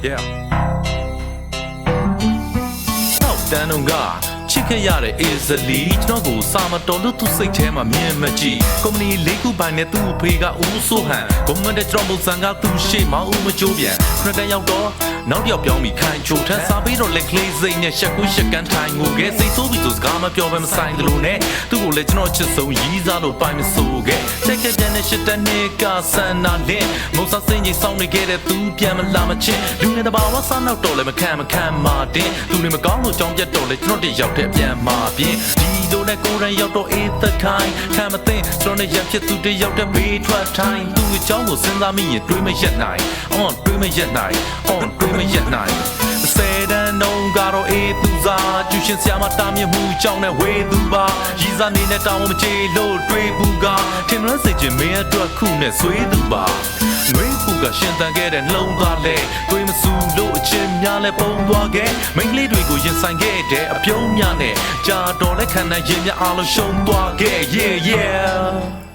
Yeah နောက်တန်းတော့ကချစ်ခဲ့ရတဲ့ easily ကျွန်တော်ကိုစာမတော်လို့သူစိတ်ထဲမှာမြင်မကြည့်ကုမ္ပဏီလေးခုပိုင်နဲ့သူ့အဖေကဦးဆိုဟန်ကွန်မန်တဲ့ကျွန်တော်ပုံစံကသူ့ရှေ့မှာဦးမကြိုးပြန်ခရတန်ရောက်တော့နောက်တစ်ယောက်ပြောင်းပြီးခိုင်ချိုထမ်းစားပြီးတော့လက်ကလေးစိတ်နဲ့ရှက်ကူးရှက်ကန်ထိုင်ငိုခဲ့စိတ်ဆိုးပြီးဆိုစကားမပြောဘဲမဆိုင်တယ်လို့နဲ့သူ့ကိုလည်းကျွန်တော်ချစ်ဆုံးရီးစားလို့ပိုင်မဆိုးခဲ့တက်ခဲ့တဲ့ရှစ်တနေ့ကဆန္ဒလင်းမုံစားစင်းကြီးစောင်းနေခဲ့တဲ့သူပြန်မလာမချစ်လူနဲ့တဘာဝဆန်းတော့လည်းမခံမာတင်သူတွေမကောင်းလို့ကြောင်းပြတ်တော့လေကျွန်တော်တယောက်တည်းပြန်မာပြင်းဒီလိုနဲ့ကိုယ်တိုင်ရောက်တော့အေးသက်ခိုင်းခံမသိကျွန်တော်နဲ့ရဖြစ်သူတယောက်တည်းဘေးထွက်ထိုင်သူ့အကြောင်းကိုစဉ်းစားမိရင်တွေးမရက်နိုင်တွေးမရက်နိုင်တွေးမရက်နိုင်ဆယ်တန်းလုံးကတော့အေးသူစားကျူရှင်ဆရာမတားမြစ်မှုကြောင့်နဲ့ဝေးသူပါရည်စားနေနဲ့တောင်းမကြေလို့တွေးဘူးကထင်မလို့စိတ်ချင်မင်းအတွက်ခုနဲ့ဆွေးသူပါငွေပူကရှင်တန်ခဲ့တဲ့နှလုံးသားလဲတွေးမစူလို့အချင်းများလဲပုံသွားခဲ့မိန်းကလေးတွေကိုရင်ဆိုင်ခဲ့တဲ့အပြုံးများနဲ့ကြာတော်လဲခံနိုင်ရင်များအားလုံးရှုံးသွားခဲ့ yeah